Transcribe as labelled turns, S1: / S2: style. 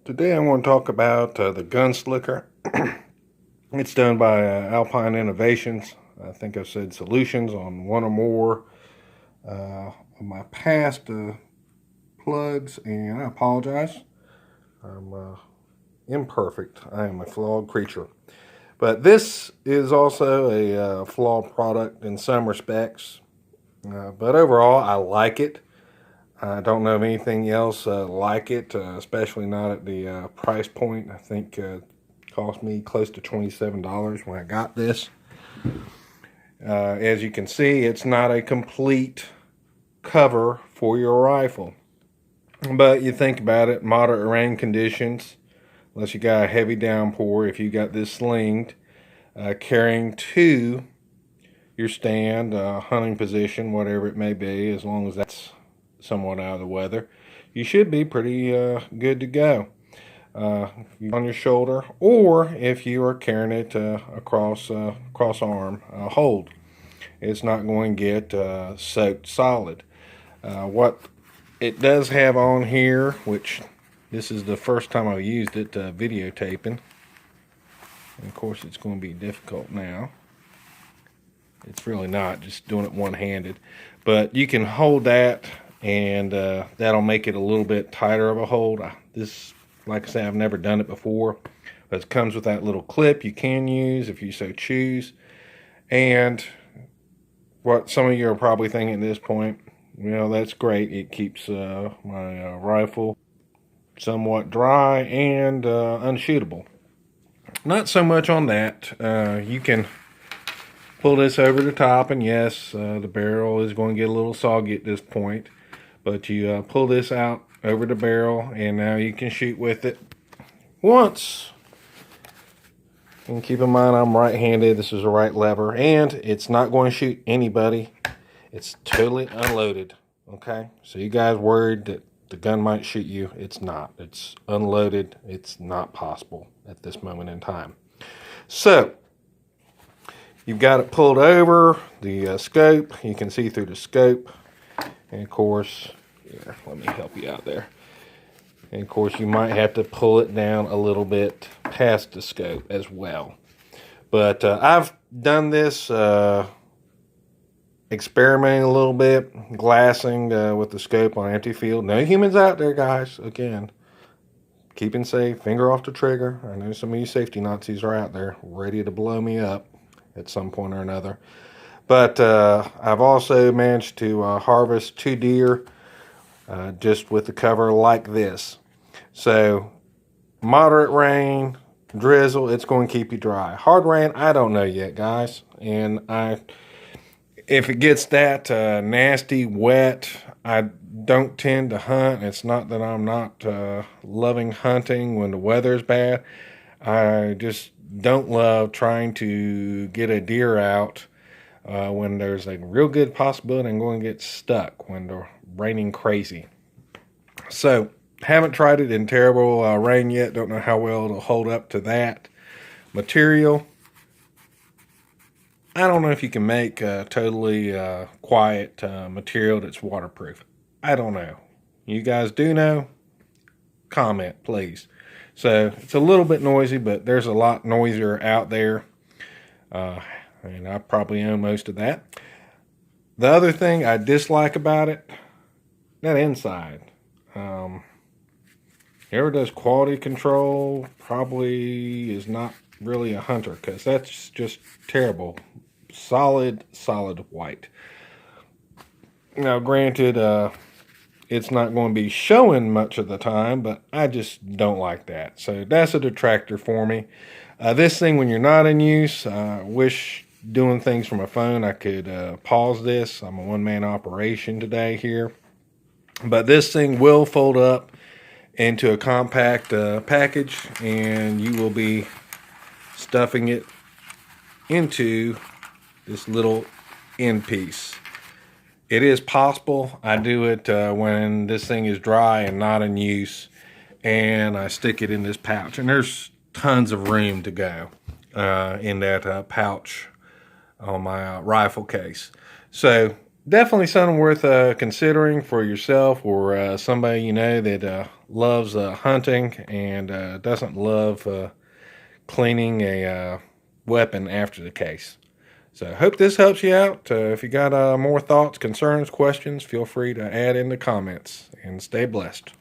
S1: Today I want to talk about the gun slicker. It's done by Alpine Innovations. I think I've said solutions on one or more of my past plugs, and I apologize. I'm imperfect. I am a flawed creature. But this is also a flawed product in some respects. But overall, I like it. I don't know of anything else like it, especially not at the price point. I think it cost me close to $27 when I got this. As you can see, it's not a complete cover for your rifle. But you think about it, moderate rain conditions, unless you got a heavy downpour, if you got this slinged, carrying to your stand, hunting position, whatever it may be, as long as that's somewhat out of the weather, you should be pretty good to go on your shoulder, or if you are carrying it across arm hold. It's not going to get soaked solid. What it does have on here, which this is the first time I've used it, videotaping, and of course it's going to be difficult now. It's really not, just doing it one-handed, but you can hold that, and that'll make it a little bit tighter of a hold. This, like I say, I've never done it before, but it comes with that little clip you can use if you so choose. And what some of you are probably thinking at this point, well, that's great. It keeps my rifle somewhat dry and unshootable. Not so much on that. You can pull this over the top, and yes, the barrel is going to get a little soggy at this point, but you pull this out over the barrel, and now you can shoot with it once. And keep in mind, I'm right-handed. This is a right lever, and it's not going to shoot anybody. It's totally unloaded, okay? So you guys worried that the gun might shoot you, it's not. It's unloaded. It's not possible at this moment in time. So you've got it pulled over, the scope. You can see through the scope. And of course, here, let me help you out there. And of course, you might have to pull it down a little bit past the scope as well. But I've done this experimenting a little bit, glassing with the scope on empty field. No humans out there, guys. Again, keeping safe, finger off the trigger. I know some of you safety Nazis are out there ready to blow me up at some point or another. But I've also managed to harvest 2 deer just with the cover like this. So moderate rain, drizzle, it's going to keep you dry. Hard rain, I don't know yet, guys. And if it gets that nasty, wet, I don't tend to hunt. It's not that I'm not loving hunting when the weather's bad. I just don't love trying to get a deer out when there's a real good possibility I'm going to get stuck when they're raining crazy. So, haven't tried it in terrible rain yet. Don't know how well it'll hold up to that material. I don't know if you can make totally quiet material that's waterproof. I don't know. You guys do know? Comment, please. So, it's a little bit noisy, but there's a lot noisier out there. And I probably own most of that. The other thing I dislike about it, that inside. Whoever does quality control probably is not really a hunter, because that's just terrible. Solid white. Now, granted, it's not going to be showing much of the time, but I just don't like that. So that's a detractor for me. This thing, when you're not in use, I wish doing things from a phone I could pause this. I'm a one-man operation today here. But this thing will fold up into a compact package, and you will be stuffing it into this little end piece. It is possible. I do it when this thing is dry and not in use, and I stick it in this pouch, and there's tons of room to go in that pouch on my rifle case. So definitely something worth considering for yourself or somebody you know that loves hunting and doesn't love cleaning a weapon after the case. So I hope this helps you out. If you got more thoughts, concerns, questions, feel free to add in the comments, and stay blessed.